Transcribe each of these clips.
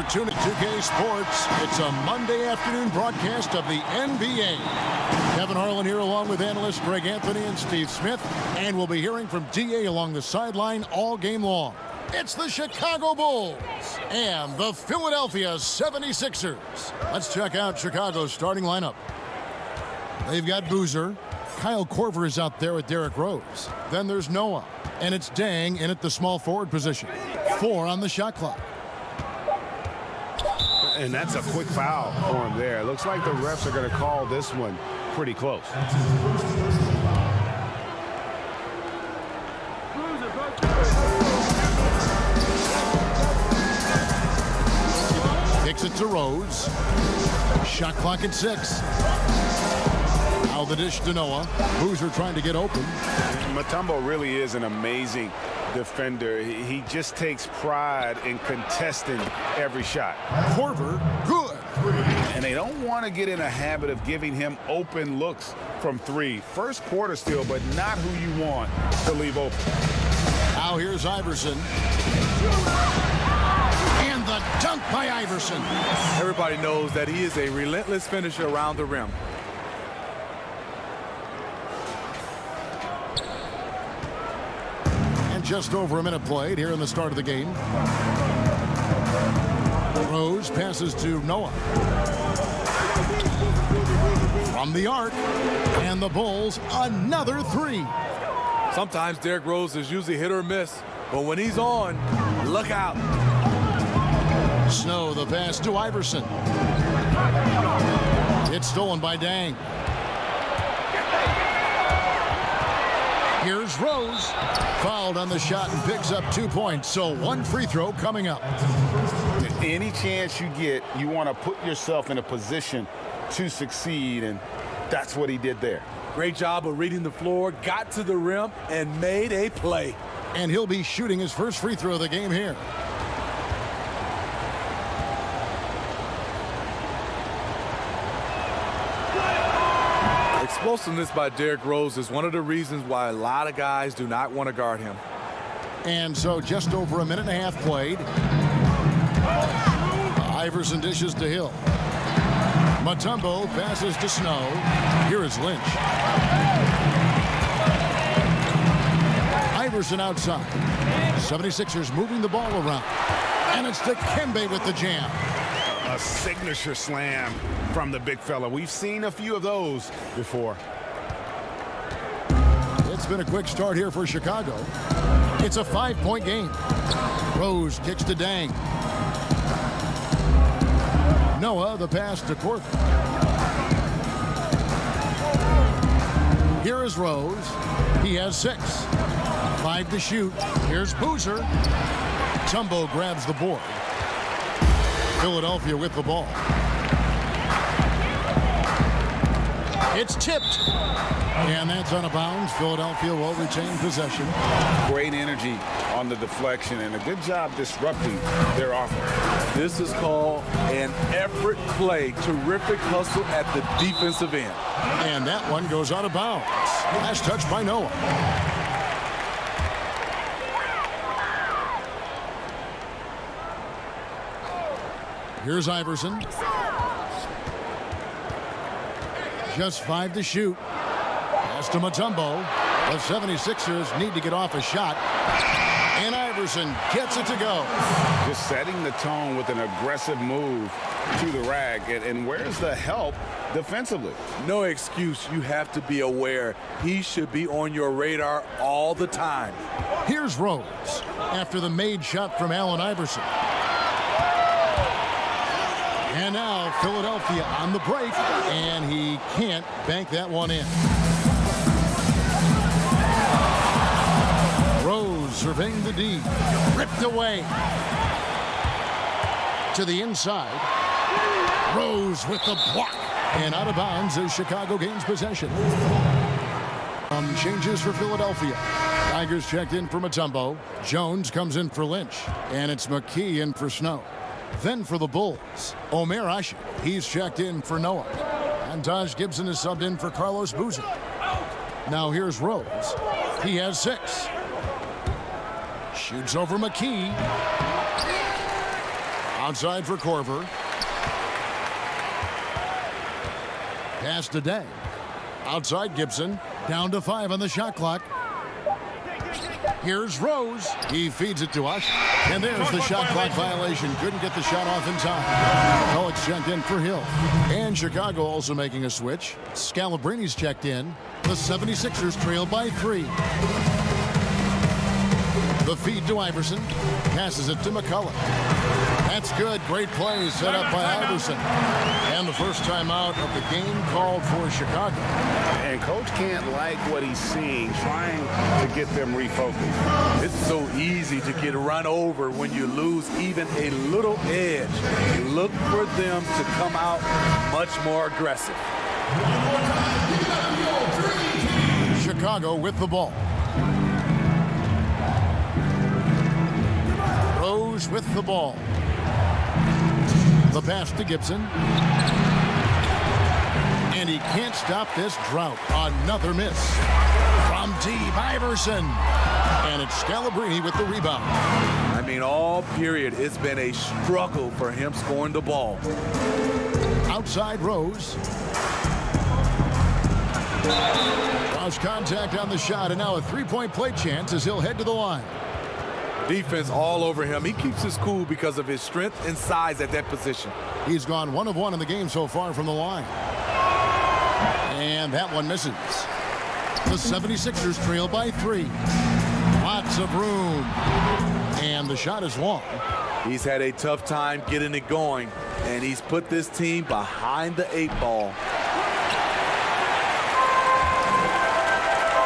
for tuning 2K Sports. It's a Monday afternoon broadcast of the NBA. Kevin Harlan here along with analysts Greg Anthony and Steve Smith. And we'll be hearing from DA along the sideline all game long. It's the Chicago Bulls and the Philadelphia 76ers. Let's check out Chicago's starting lineup. They've got Boozer. Kyle Korver is out there with Derrick Rose. Then there's Noah. And it's Dang in at the small forward position. 4 on the shot clock. And that's a quick foul for him there. Looks like the refs are going to call this one pretty close. Kicks it to Rose. Shot clock at 6. Now the dish to Noah. Boozer trying to get open. Mutombo really is an amazing defender. He just takes pride in contesting every shot. Korver, good. And they don't want to get in a habit of giving him open looks from 3. First quarter still, but not who you want to leave open. Now here's Iverson. And the dunk by Iverson. Everybody knows that he is a relentless finisher around the rim. Just over a minute played here in the start of the game. Rose passes to Noah. From the arc. And the Bulls, another 3. Sometimes Derrick Rose is usually hit or miss, but when he's on, look out. Snow, the pass to Iverson. It's stolen by Dang. Here's Rose. Fouled on the shot and picks up 2 points. So 1 free throw coming up. Any chance you get, you want to put yourself in a position to succeed, and that's what he did there. Great job of reading the floor, got to the rim, and made a play. And he'll be shooting his first free throw of the game here. Explosiveness by Derrick Rose is one of the reasons why a lot of guys do not want to guard him. And so just over a minute and a half played. Iverson dishes to Hill. Mutombo passes to Snow. Here is Lynch. Iverson outside. 76ers moving the ball around. And it's Dikembe with the jam. A signature slam from the big fella. We've seen a few of those before. It's been a quick start here for Chicago. It's a 5-point game. Rose kicks to Dang. Noah, the pass to Korver. Here is Rose. He has 6. 5 to shoot. Here's Boozer. Tumbo grabs the board. Philadelphia with the ball. It's tipped. And that's out of bounds. Philadelphia will retain possession. Great energy on the deflection and a good job disrupting their offense. This is called an effort play. Terrific hustle at the defensive end. And that one goes out of bounds. Last touch by Noah. Here's Iverson. Just 5 to shoot. Pass to Mutombo. The 76ers need to get off a shot. And Iverson gets it to go. Just setting the tone with an aggressive move to the rack. And where's the help defensively? No excuse. You have to be aware. He should be on your radar all the time. Here's Rose after the made shot from Allen Iverson. And now Philadelphia on the break, and he can't bank that one in. Rose surveying the D, ripped away to the inside. Rose with the block, and out of bounds as Chicago gains possession. Changes for Philadelphia. Tigers checked in for Mutombo. Jones comes in for Lynch, and it's McKee in for Snow. Then for the Bulls, Omer Ashe. He's checked in for Noah. And Taj Gibson is subbed in for Carlos Boozer. Now here's Rose. He has 6. Shoots over McKee. Outside for Korver. Pass to Day. Outside Gibson. Down to 5 on the shot clock. Here's Rose. He feeds it to us. And there's the shot clock violation. Couldn't get the shot off in time. Pellick's checked in for Hill. And Chicago also making a switch. Scalabrini's checked in. The 76ers trail by 3. The feed to Iverson. Passes it to McCullough. That's good. Great play set up by Iverson. And the first timeout of the game called for Chicago. And Coach can't like what he's seeing, trying to get them refocused. It's so easy to get run over when you lose even a little edge. Look for them to come out much more aggressive. Chicago with the ball. Rose with the ball. The pass to Gibson. And he can't stop this drought. Another miss. From deep, Iverson. And it's Scalabrini with the rebound. I mean, all period, it's been a struggle for him scoring the ball. Outside Rose. Draws contact on the shot, and now a three-point play chance as he'll head to the line. Defense all over him. He keeps his cool because of his strength and size at that position. He's gone 1 of 1 in the game so far from the line. And that one misses. The 76ers trail by 3. Lots of room. And the shot is long. He's had a tough time getting it going, and he's put this team behind the 8 ball.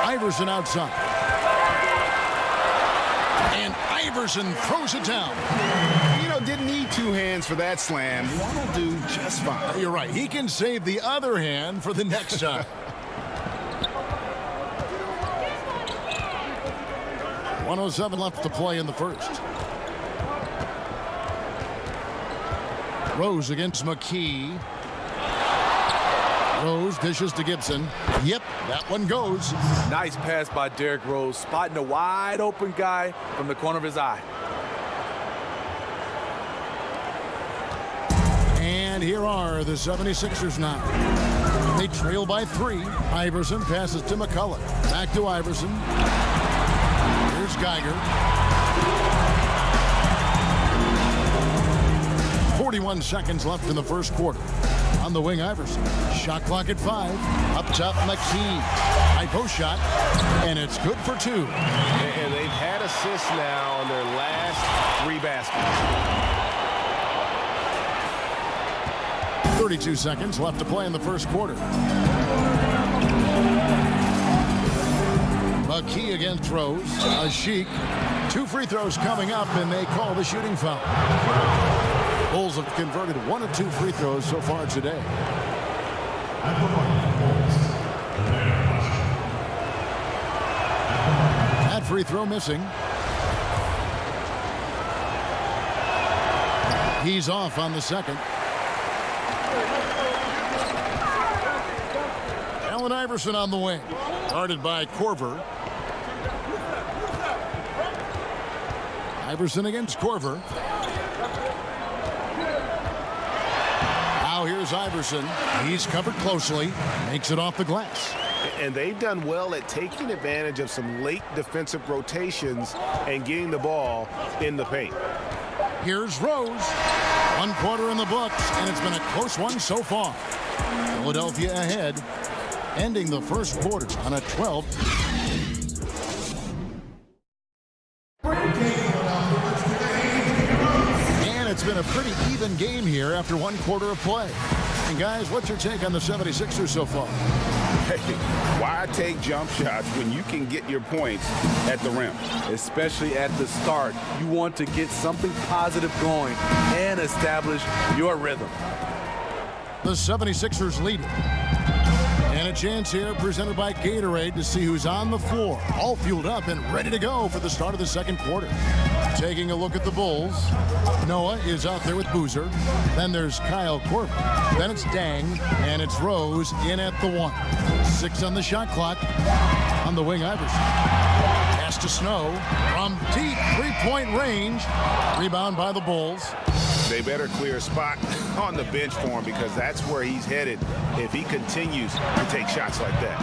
Iverson outside. And Iverson throws it down. You know, didn't need 2 hands for that slam. One will do just fine. You're right. He can save the other hand for the next time. .107 left to play in the first. Rose against McKee. Rose dishes to Gibson. Yep, that one goes. Nice pass by Derrick Rose, spotting a wide open guy from the corner of his eye. And here are the 76ers now. They trail by 3. Iverson passes to McCullough. Back to Iverson. Here's Geiger. 41 seconds left in the first quarter. On the wing, Iverson. Shot clock at 5. Up top, McKee. High post shot. And it's good for 2. And they've had assists now on their last 3 baskets. 32 seconds left to play in the first quarter. McKee against Rose. A Sheik. 2 free throws coming up, and they call the shooting foul. Bulls have converted 1 of 2 free throws so far today. That free throw missing. He's off on the second. Allen Iverson on the wing. Guarded by Korver. Iverson against Korver. Now here's Iverson. He's covered closely. Makes it off the glass. And they've done well at taking advantage of some late defensive rotations and getting the ball in the paint. Here's Rose. 1 quarter in the books, and it's been a close one so far. Philadelphia ahead, ending the first quarter on a 12. And it's been a pretty even game here after 1 quarter of play. And guys, what's your take on the 76ers so far? Hey, why take jump shots when you can get your points at the rim? Especially at the start. You want to get something positive going and establish your rhythm. The 76ers lead it. And a chance here presented by Gatorade to see who's on the floor. All fueled up and ready to go for the start of the second quarter. Taking a look at the Bulls. Noah is out there with Boozer. Then there's Kyle Korver. Then it's Dang. And it's Rose in at the 1. 6 on the shot clock. On the wing, Iverson. Pass to Snow. From deep 3-point range. Rebound by the Bulls. They better clear a spot on the bench for him because that's where he's headed if he continues to take shots like that.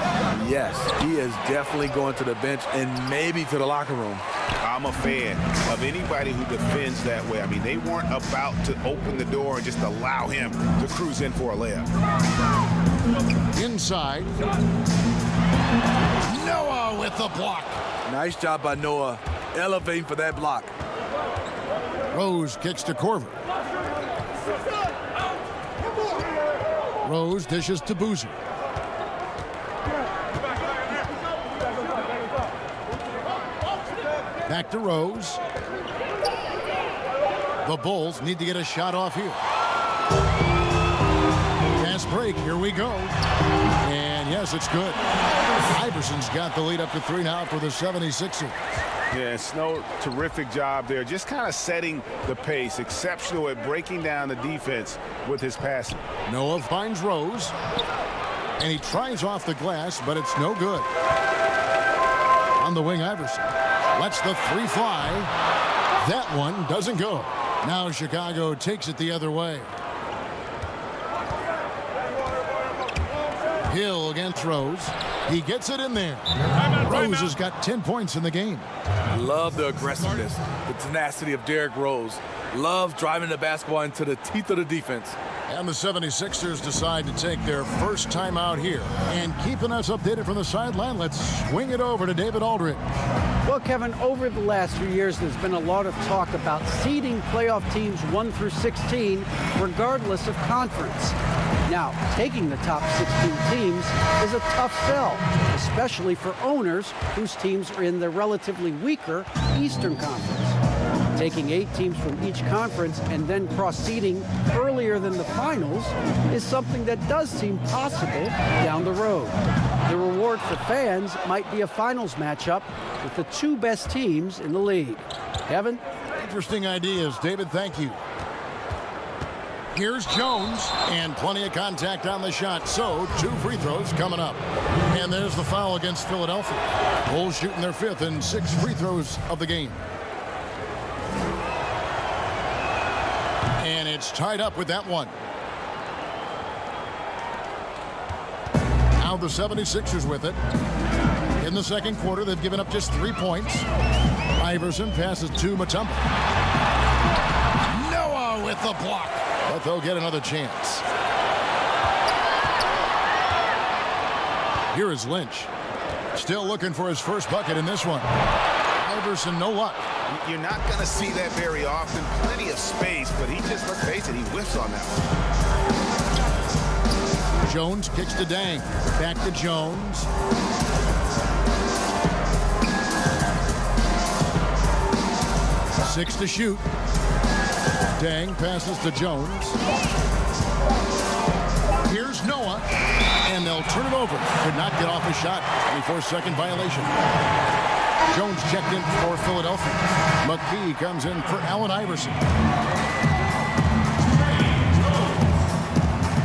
Yes, he is definitely going to the bench and maybe to the locker room. I'm a fan of anybody who defends that way. I mean, they weren't about to open the door and just allow him to cruise in for a layup. Inside. Noah with the block. Nice job by Noah elevating for that block. Rose kicks to Corver. Rose dishes to Boozer. Back to Rose. The Bulls need to get a shot off here. Fast break. Here we go. And yes, it's good. Iverson's got the lead up to 3 now for the 76ers. Yeah, Snow, terrific job there. Just kind of setting the pace. Exceptional at breaking down the defense with his passing. Noah finds Rose. And he tries off the glass, but it's no good. On the wing, Iverson lets the 3 fly. That one doesn't go. Now Chicago takes it the other way. Hill against Rose. He gets it in there. Rose has got 10 points in the game. Love the aggressiveness, the tenacity of Derrick Rose. Love driving the basketball into the teeth of the defense. And the 76ers decide to take their first time out here. And keeping us updated from the sideline, let's swing it over to David Aldridge. Well, Kevin, over the last few years, there's been a lot of talk about seeding playoff teams 1 through 16, regardless of conference. Now, taking the top 16 teams is a tough sell, especially for owners whose teams are in the relatively weaker Eastern Conference. Taking 8 teams from each conference and then cross-seeding earlier than the finals is something that does seem possible down the road. The reward for fans might be a finals matchup with the 2 best teams in the league. Kevin? Interesting ideas, David. Thank you. Here's Jones, and plenty of contact on the shot, so 2 free throws coming up. And there's the foul against Philadelphia. Bulls shooting their 5th and 6 free throws of the game. And it's tied up with that one. Now the 76ers with it. In the second quarter, they've given up just 3 points. Iverson passes to Mutombo. Noah with the block. But they'll get another chance. Here is Lynch. Still looking for his first bucket in this one. Iverson, no luck. You're not going to see that very often. Plenty of space, but he just, let's face it, he whiffs on that one. Jones kicks to Dang. Back to Jones. Six to shoot. Dang passes to Jones. Here's Noah, and they'll turn it over. Could not get off a shot. 24-second violation. Jones checked in for Philadelphia. McKee comes in for Allen Iverson.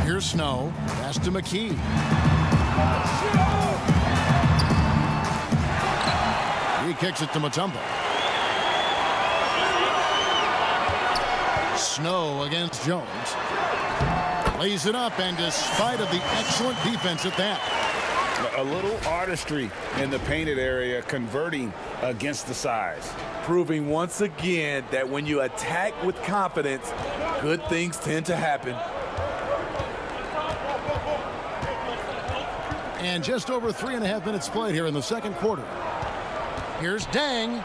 Here's Snow. Pass to McKee. He kicks it to Mutombo. Snow against Jones. Lays it up, and despite of the excellent defense at that. A little artistry in the painted area, converting against the size. Proving once again that when you attack with confidence, good things tend to happen. And just over 3.5 minutes played here in the second quarter. Here's Dang,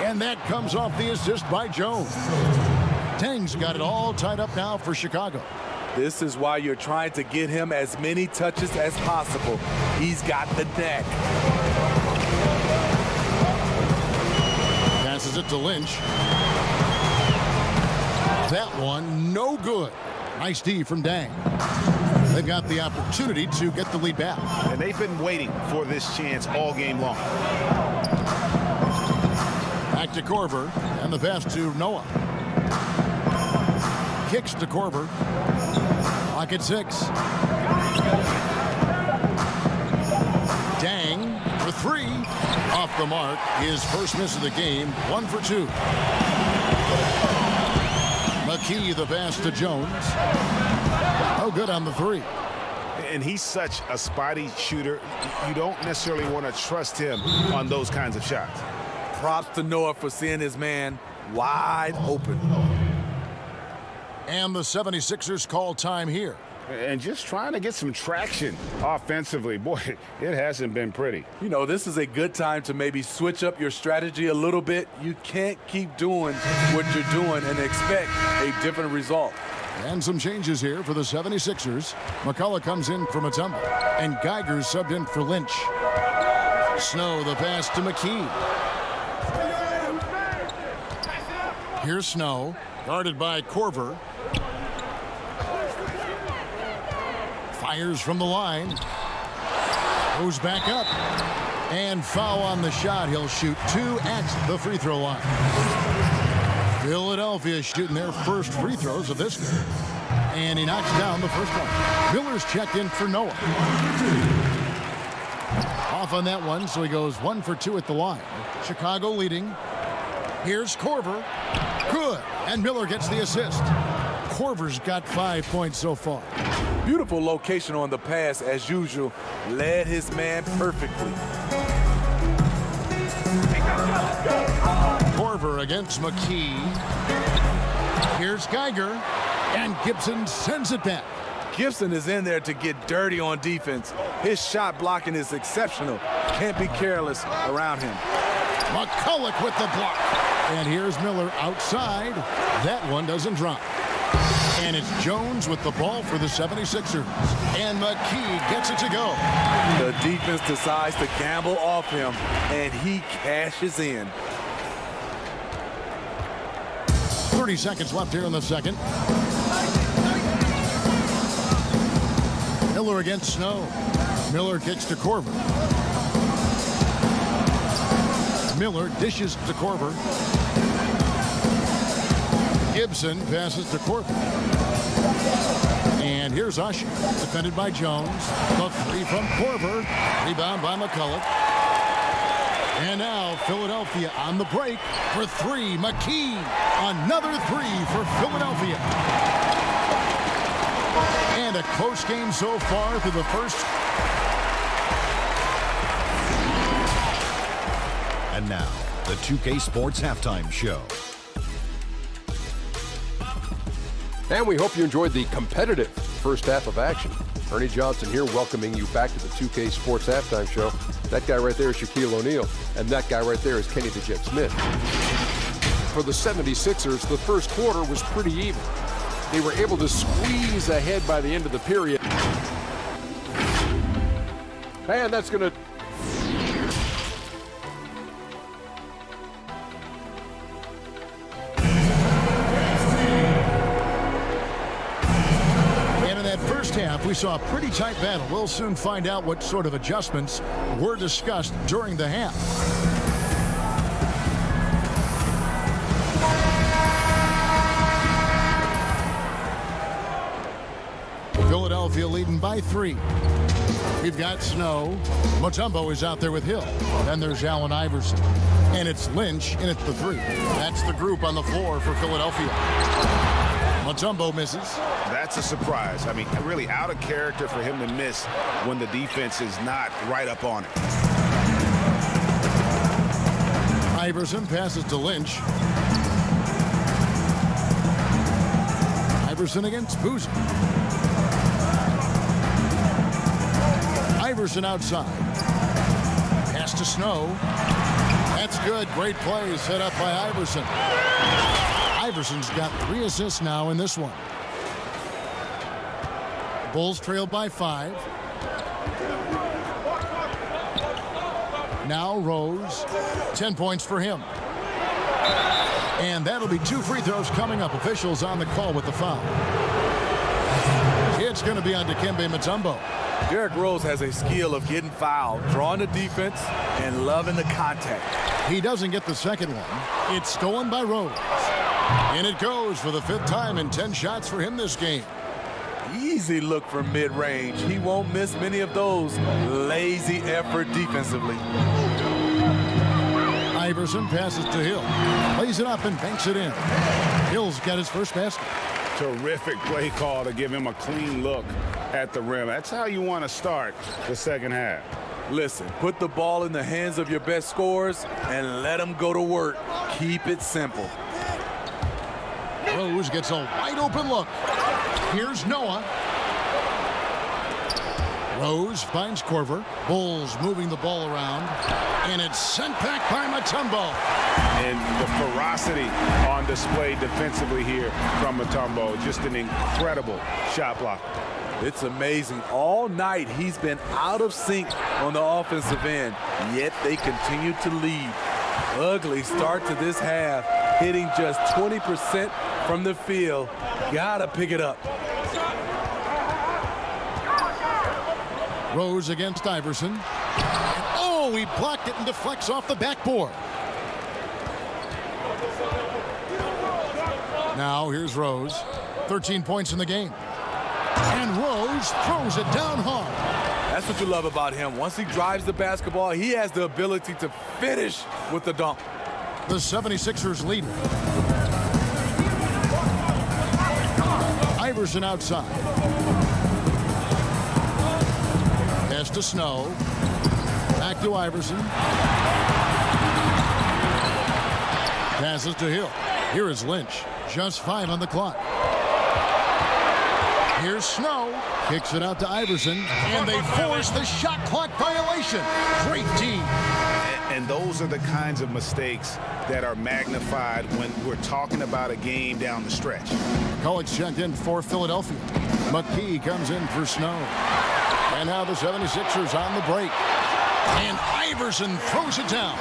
and that comes off the assist by Jones. Dang's got it all tied up now for Chicago. This is why you're trying to get him as many touches as possible. He's got the neck. Passes it to Lynch. That one, no good. Nice D from Dang. They've got the opportunity to get the lead back. And they've been waiting for this chance all game long. Back to Corver, and the pass to Noah. Kicks to Corver. Clock at 6. Dang for 3. Off the mark. His first miss of the game. 1 for 2. McKee, the pass to Jones. Oh, good on the three. And he's such a spotty shooter. You don't necessarily want to trust him on those kinds of shots. Props to Noah for seeing his man wide open. And the 76ers call time here. And just trying to get some traction offensively. Boy, it hasn't been pretty. You know, this is a good time to maybe switch up your strategy a little bit. You can't keep doing what you're doing and expect a different result. And some changes here for the 76ers. McCullough comes in from Mutombo, and Geiger's subbed in for Lynch. Snow, the pass to McKee. Here's Snow, guarded by Korver. Fires from the line. Goes back up. And foul on the shot. He'll shoot 2 at the free throw line. Philadelphia shooting their first free throws of this game. And he knocks down the first one. Miller's checked in for Noah. Off on that one, so he goes 1 for 2 at the line. Chicago leading. Here's Korver. Good. And Miller gets the assist. Korver's got 5 points so far. Beautiful location on the pass, as usual. Led his man perfectly. Korver against McKee. Here's Geiger. And Gibson sends it back. Gibson is in there to get dirty on defense. His shot blocking is exceptional. Can't be careless around him. McCullough with the block. And here's Miller outside. That one doesn't drop. And it's Jones with the ball for the 76ers. And McKee gets it to go. The defense decides to gamble off him, and he cashes in. 30 seconds left here in the second. Miller against Snow. Miller kicks to Korver. Miller dishes to Korver. Gibson passes to Korver. And here's Usher, defended by Jones. The three from Korver. Rebound by McCullough. And now Philadelphia on the break for 3. McKee, another 3 for Philadelphia. And a close game so far through the first. And now, the 2K Sports Halftime Show. And we hope you enjoyed the competitive first half of action. Ernie Johnson here welcoming you back to the 2K Sports Halftime Show. That guy right there is Shaquille O'Neal, and that guy right there is Kenny the Jet Smith. For the 76ers, the first quarter was pretty even. They were able to squeeze ahead by the end of the period. And that's going to... Half, we saw a pretty tight battle. We'll soon find out what sort of adjustments were discussed during the half. Philadelphia leading by 3. We've got Snow. Mutombo is out there with Hill. Then there's Allen Iverson. And it's Lynch in at the 3. That's the group on the floor for Philadelphia. Mutombo misses. That's a surprise. I mean, really out of character for him to miss when the defense is not right up on it. Iverson passes to Lynch. Iverson against Boozer. Iverson outside. Pass to Snow. That's good. Great play set up by Iverson. Iverson's got 3 assists now in this one. Bulls trail by 5. Now Rose. 10 points for him. And that'll be 2 free throws coming up. Officials on the call with the foul. It's going to be on Dikembe Mutombo. Derrick Rose has a skill of getting fouled, drawing the defense, and loving the contact. He doesn't get the second one. It's stolen by Rose. And it goes for the 5th time in 10 shots for him this game. Easy look from mid-range. He won't miss many of those. Lazy effort defensively. Iverson passes to Hill. Lays it up and banks it in. Hill's got his first basket. Terrific play call to give him a clean look at the rim. That's how you want to start the second half. Listen, put the ball in the hands of your best scorers and let them go to work. Keep it simple. Rose gets a wide open look. Here's Noah. Rose finds Korver. Bulls moving the ball around. And it's sent back by Mutombo. And the ferocity on display defensively here from Mutombo. Just an incredible shot block. It's amazing. All night he's been out of sync on the offensive end, yet they continue to lead. Ugly start to this half, hitting just 20% from the field. Gotta pick it up. Rose against Iverson. And, oh, he blocked it and deflects off the backboard. Now here's Rose. 13 points in the game. And Rose throws it down hard. That's what you love about him. Once he drives the basketball, he has the ability to finish with the dunk. The 76ers lead. Iverson outside. Pass to Snow. Back to Iverson. Passes to Hill. Here is Lynch. Just 5 on the clock. Here's Snow. Kicks it out to Iverson. And they force the shot clock violation. Great team. And those are the kinds of mistakes that are magnified when we're talking about a game down the stretch. College checked in for Philadelphia. McKee comes in for Snow. And now the 76ers on the break. And Iverson throws it down.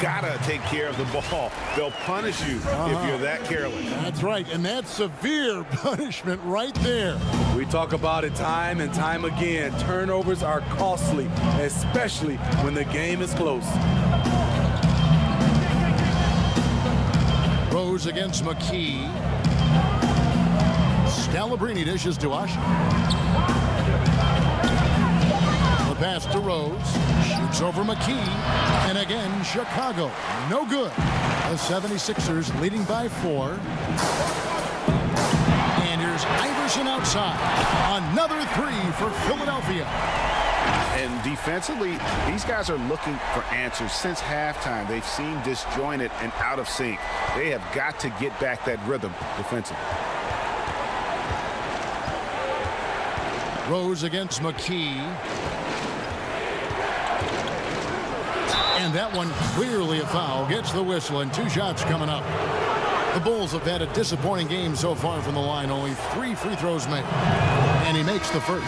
Gotta take care of the ball. They'll punish you if you're that careless. That's right, and that's severe punishment right there. We talk about it time and time again. Turnovers are costly, especially when the game is close. Rose against McKee. Scalabrini dishes to Usher. The pass to Rose. Shoots over McKee. And again, Chicago. No good. The 76ers leading by 4. And here's Iverson outside. Another 3 for Philadelphia. And defensively, these guys are looking for answers since halftime. They've seen disjointed and out of sync. They have got to get back that rhythm defensively. Rose against McKee. And that one clearly a foul. Gets the whistle and 2 shots coming up. The Bulls have had a disappointing game so far from the line. Only 3 free throws made. And he makes the first.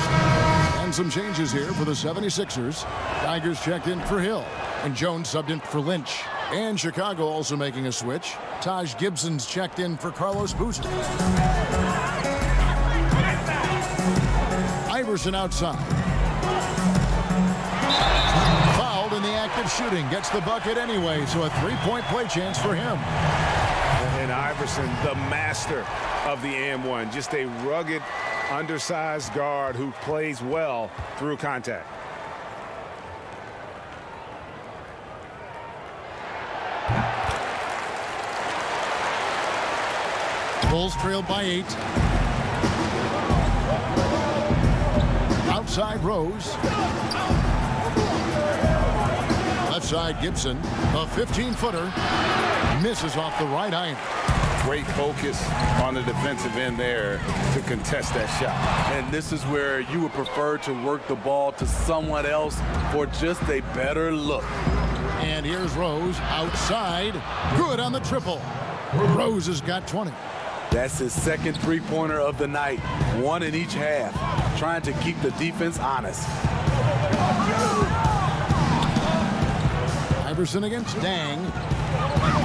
And some changes here for the 76ers. Tigers checked in for Hill. And Jones subbed in for Lynch. And Chicago also making a switch. Taj Gibson's checked in for Carlos Boozer. Iverson outside. Fouled in the act of shooting. Gets the bucket anyway, so a 3-point play chance for him. And Iverson, the master of the and-one. Just a rugged, undersized guard who plays well through contact. Bulls trailed by 8. Outside Rose. Left side Gibson. A 15-footer. Misses off the right iron. Great focus on the defensive end there to contest that shot. And this is where you would prefer to work the ball to someone else for just a better look. And here's Rose outside. Good on the triple. Rose has got 20. That's his second three-pointer of the night. 1 in each half. Trying to keep the defense honest. Iverson against Dang.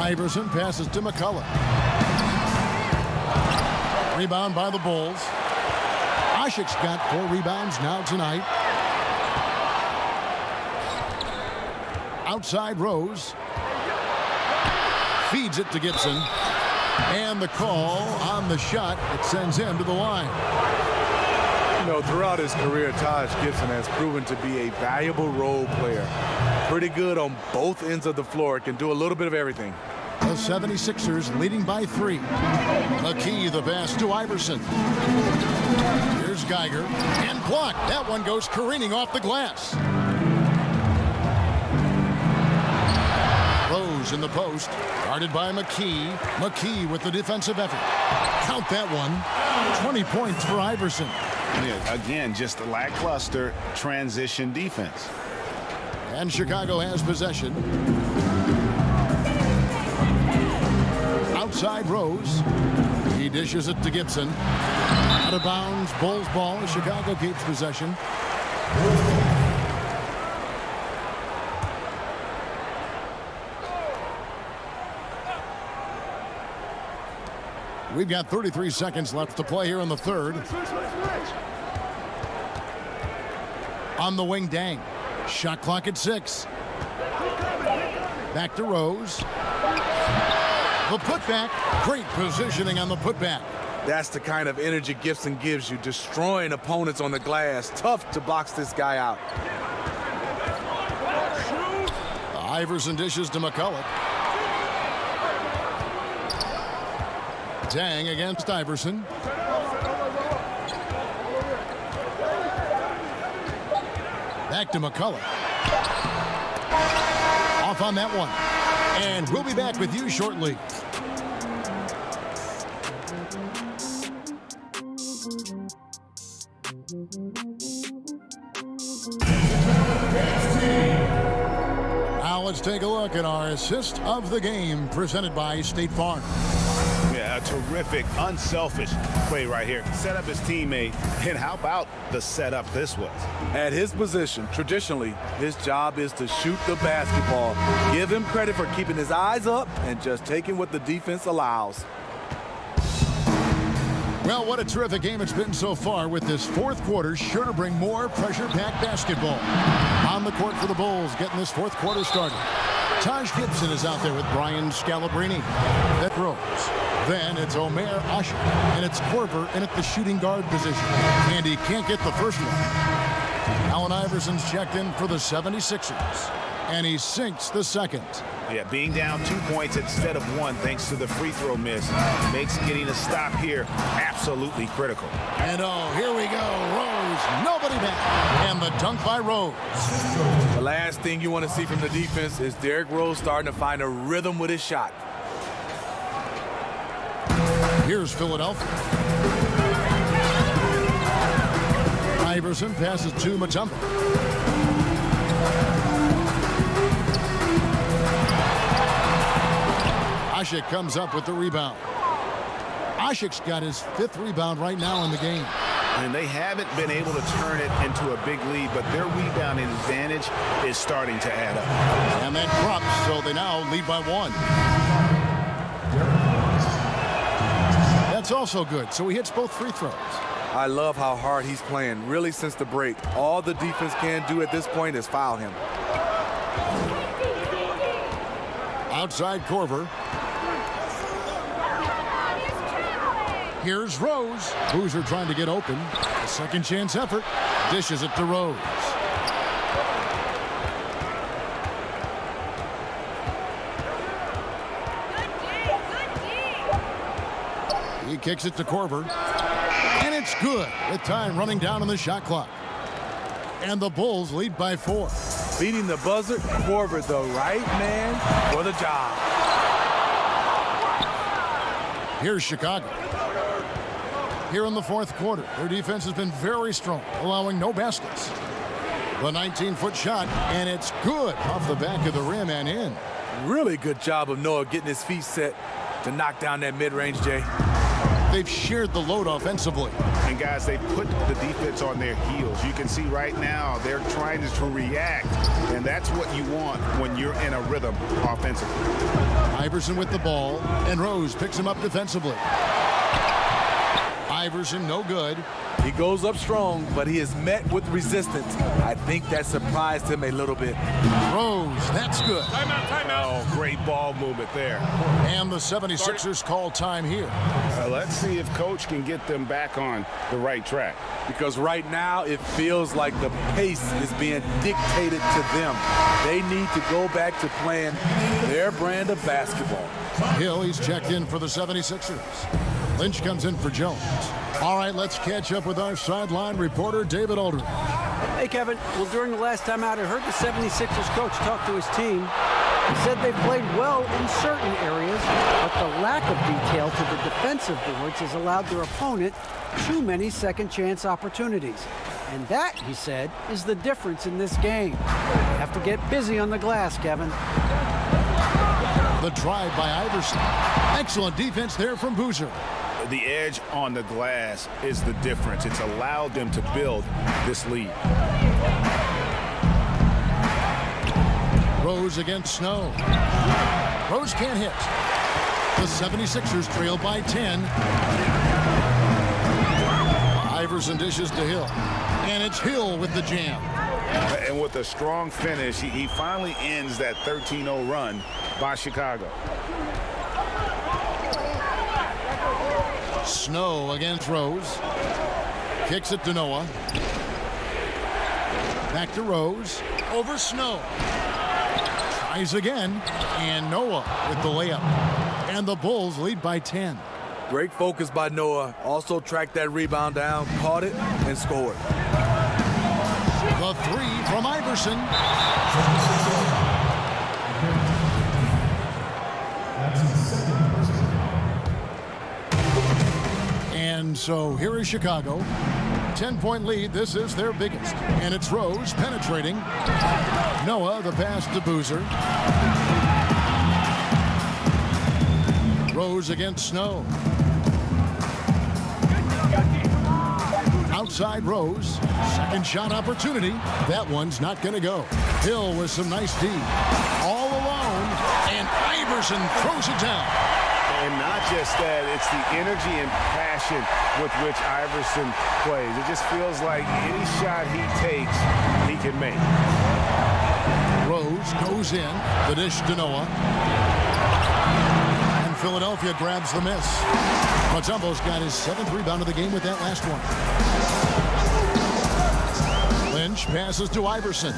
Iverson passes to McCullough. Rebound by the Bulls. Ashik's got 4 rebounds now tonight. Outside Rose. Feeds it to Gibson. And the call on the shot, it sends him to the line. You know, throughout his career, Taj Gibson has proven to be a valuable role player. Pretty good on both ends of the floor. Can do a little bit of everything. The 76ers leading by 3. McKee, the pass to Iverson. Here's Geiger, and blocked. That one goes careening off the glass. Rose in the post, guarded by McKee. McKee with the defensive effort. Count that one. 20 points for Iverson. Yeah, again, just a lackluster transition defense. And Chicago has possession. Outside Rose. He dishes it to Gibson. Out of bounds, Bulls ball. Chicago keeps possession. We've got 33 seconds left to play here in the third. On the wing, Dang. Shot clock at 6. Back to Rose. The putback. Great positioning on the putback. That's the kind of energy Gibson gives you, destroying opponents on the glass. Tough to box this guy out. Iverson dishes to McCullough. Dang against Iverson. Back to McCullough. Off on that one. And we'll be back with you shortly. Now let's take a look at our assist of the game presented by State Farm. Yeah, a terrific, unselfish play right here. Set up his teammate, and how about the setup this was? At his position, traditionally, his job is to shoot the basketball. Give him credit for keeping his eyes up and just taking what the defense allows. Well, what a terrific game it's been so far, with this fourth quarter sure to bring more pressure-packed basketball. On the court for the Bulls, getting this fourth quarter started. Taj Gibson is out there with Brian Scalabrine. That Rose. Then it's Omer Usher, and it's Korver in at the shooting guard position. And he can't get the first one. Allen Iverson's checked in for the 76ers, and he sinks the second. Yeah, being down 2 points instead of 1 thanks to the free throw miss makes getting a stop here absolutely critical. And oh, here we go. Rose, nobody back. And the dunk by Rose. The last thing you want to see from the defense is Derrick Rose starting to find a rhythm with his shot. Here's Philadelphia. Iverson passes to Mutombo. Ashik comes up with the rebound. Ashik's got his 5th rebound right now in the game. And they haven't been able to turn it into a big lead, but their rebounding advantage is starting to add up. And that drops, so they now lead by 1. That's also good, so he hits both free throws. I love how hard he's playing, really, since the break. All the defense can do at this point is foul him. Outside Korver. Here's Rose. Boozer trying to get open. A second chance effort. Dishes it to Rose. He kicks it to Korver. And it's good with time running down on the shot clock. And the Bulls lead by 4. Beating the buzzer, Korver, the right man for the job. Here's Chicago. Here in the fourth quarter, their defense has been very strong, allowing no baskets. The 19-foot shot, and it's good off the back of the rim and in. Really good job of Noah getting his feet set to knock down that mid-range, Jay. They've shared the load offensively. And guys, they put the defense on their heels. You can see right now they're trying to react, and that's what you want when you're in a rhythm offensively. Iverson with the ball, and Rose picks him up defensively. Iverson, no good. He goes up strong, but he is met with resistance. I think that surprised him a little bit. Rose, that's good. Timeout. Oh, great ball movement there. And the 76ers call time here. Let's see if Coach can get them back on the right track. Because right now it feels like the pace is being dictated to them. They need to go back to playing their brand of basketball. Hill, he's checked in for the 76ers. Lynch comes in for Jones. All right, let's catch up with our sideline reporter, David Aldridge. Hey, Kevin. Well, during the last time out, I heard the 76ers coach talk to his team. He said they played well in certain areas, but the lack of detail to the defensive boards has allowed their opponent too many second-chance opportunities. And that, he said, is the difference in this game. You have to get busy on the glass, Kevin. The drive by Iverson. Excellent defense there from Boozer. The edge on the glass is the difference. It's allowed them to build this lead. Rose against Snow. Rose can't hit. The 76ers trail by 10. Iverson dishes to Hill. And it's Hill with the jam. And with a strong finish, he finally ends that 13-0 run by Chicago. Snow against Rose. Kicks it to Noah. Back to Rose. Over Snow. Tries again. And Noah with the layup. And the Bulls lead by 10. Great focus by Noah. Also tracked that rebound down, caught it, and scored. The three from Iverson. And so here is Chicago. 10-point lead. This is their biggest. And it's Rose penetrating. Noah, the pass to Boozer. Rose against Snow. Outside Rose. Second shot opportunity. That one's not going to go. Hill with some nice D. All alone. And Iverson throws it down. And not just that, it's the energy and passion with which Iverson plays. It just feels like any shot he takes, he can make. Rose goes in. The dish to Noah. And Philadelphia grabs the miss. Mutombo's got his 7th rebound of the game with that last one. Lynch passes to Iverson.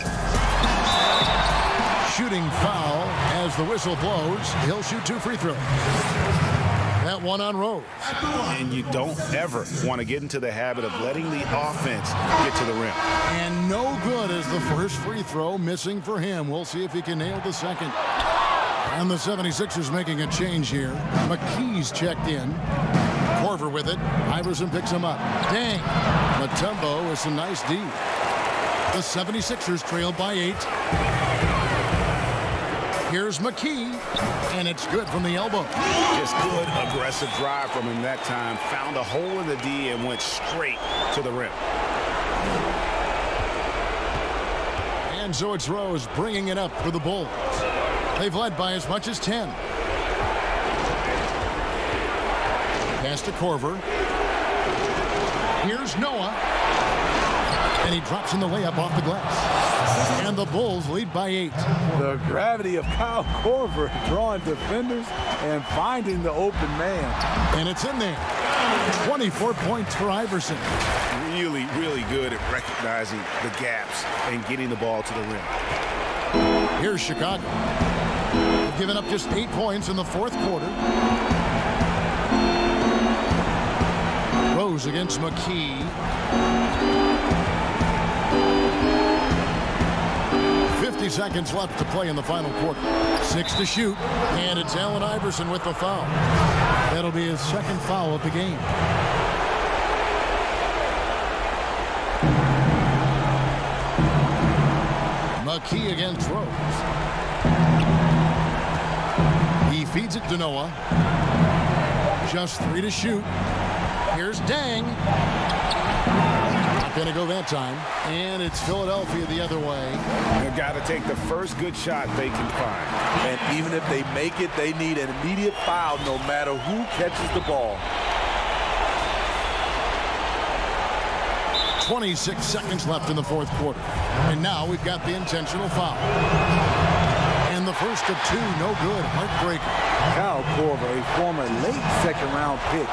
Shooting foul as the whistle blows. He'll shoot 2 free throws. That one on Rose. And you don't ever want to get into the habit of letting the offense get to the rim. And no good as the first free throw missing for him. We'll see if he can nail the second. And the 76ers making a change here. McKee's checked in. Korver with it. Iverson picks him up. Dang. Mutombo with some nice D. The 76ers trail by 8. Here's McKee, and it's good from the elbow. Just good, aggressive drive from him that time. Found a hole in the D and went straight to the rim. And so it's Rose bringing it up for the Bulls. They've led by as much as 10. Pass to Korver. Here's Noah. And he drops in the layup off the glass. And the Bulls lead by 8. The gravity of Kyle Korver drawing defenders and finding the open man. And it's in there. 24 points for Iverson. Really, really good at recognizing the gaps and getting the ball to the rim. Here's Chicago. They've given up just 8 points in the 4th quarter. Rose against McKee. 50 seconds left to play in the final quarter. 6 to shoot, and it's Allen Iverson with the foul. That'll be his 2nd foul of the game. McKee against Rose. He feeds it to Noah. Just 3 to shoot. Here's Dang. Not going to go that time. And it's Philadelphia the other way. They've got to take the first good shot they can find. And even if they make it, they need an immediate foul no matter who catches the ball. 26 seconds left in the fourth quarter. And now we've got the intentional foul. And the first of two, no good. Heartbreaker. Kyle Korver, a former late second-round pick.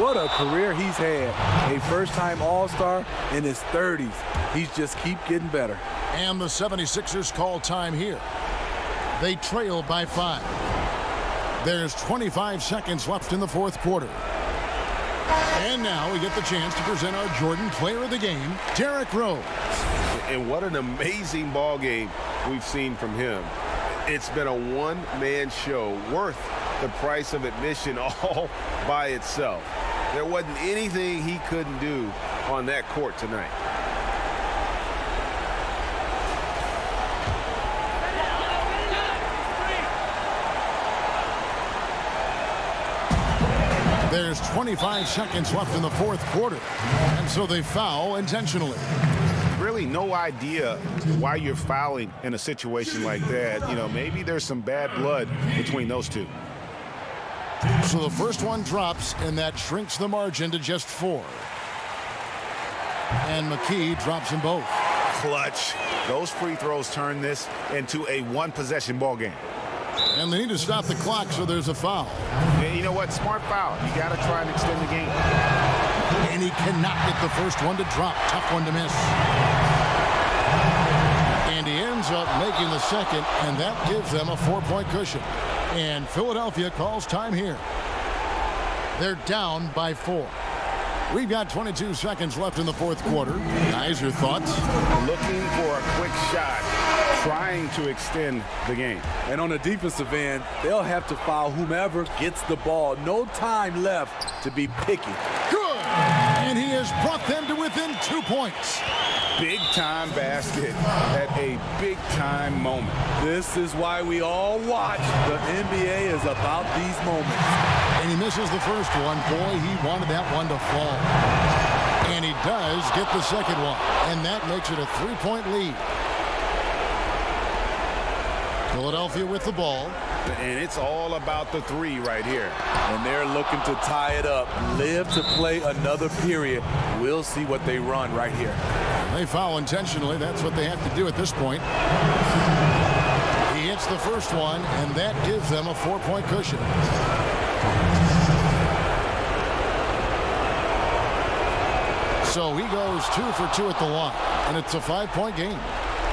What a career he's had. A first-time All-Star in his 30s. He's just keep getting better. And the 76ers call time here. They trail by 5. There's 25 seconds left in the fourth quarter. And now we get the chance to present our Jordan Player of the Game, Derrick Rose. And what an amazing ball game we've seen from him. It's been a one-man show worth the price of admission all by itself. There wasn't anything he couldn't do on that court tonight. There's 25 seconds left in the fourth quarter, and so they foul intentionally. Really no idea why you're fouling in a situation like that. You know, maybe there's some bad blood between those two. So the first one drops, and that shrinks the margin to just 4. And McKee drops them both. Clutch. Those free throws turn this into a one-possession ball game. And they need to stop the clock, so there's a foul. Yeah, you know what? Smart foul. You got to try and extend the game. And he cannot get the first one to drop. Tough one to miss. And he ends up making the second, and that gives them a 4-point cushion. And Philadelphia calls time here. They're down by 4. We've got 22 seconds left in the fourth quarter. Guys, your thoughts? Looking for a quick shot, trying to extend the game. And on the defensive end, they'll have to foul whomever gets the ball. No time left to be picky. Good! And he has brought them to within 2 points. Big-time basket at a big-time moment. This is why we all watch. The NBA is about these moments. And he misses the first one. Boy, he wanted that one to fall. And he does get the second one. And that makes it a 3-point lead. Philadelphia with the ball. And it's all about the 3 right here. And they're looking to tie it up. Live to play another period. We'll see what they run right here. They foul intentionally. That's what they have to do at this point. He hits the first one, and that gives them a 4-point cushion. So he goes 2 for 2 at the line, and it's a 5-point game.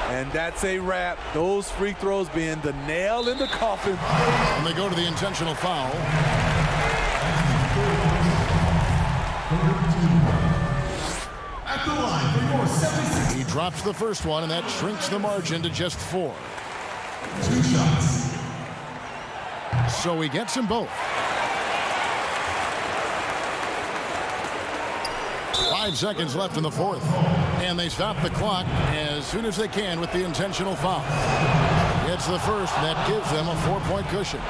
And that's a wrap. Those free throws being the nail in the coffin. And they go to the intentional foul. At the line for your 76. He drops the first one, and that shrinks the margin to just 4. 2 shots. So he gets them both. 5 seconds left in the fourth. And they stop the clock as soon as they can with the intentional foul. It's the first, and that gives them a 4-point cushion.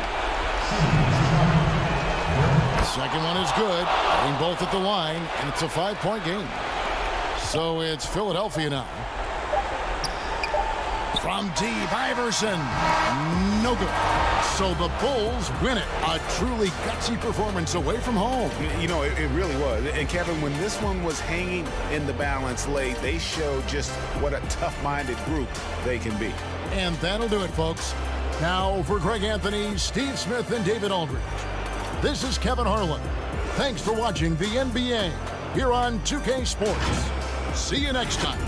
Second one is good. Getting both at the line, and it's a 5-point game. So it's Philadelphia now. From deep, Iverson. No good. So the Bulls win it. A truly gutsy performance away from home. You know, it really was. And Kevin, when this one was hanging in the balance late, they showed just what a tough-minded group they can be. And that'll do it, folks. Now for Greg Anthony, Steve Smith, and David Aldridge, this is Kevin Harlan. Thanks for watching the NBA here on 2K Sports. See you next time.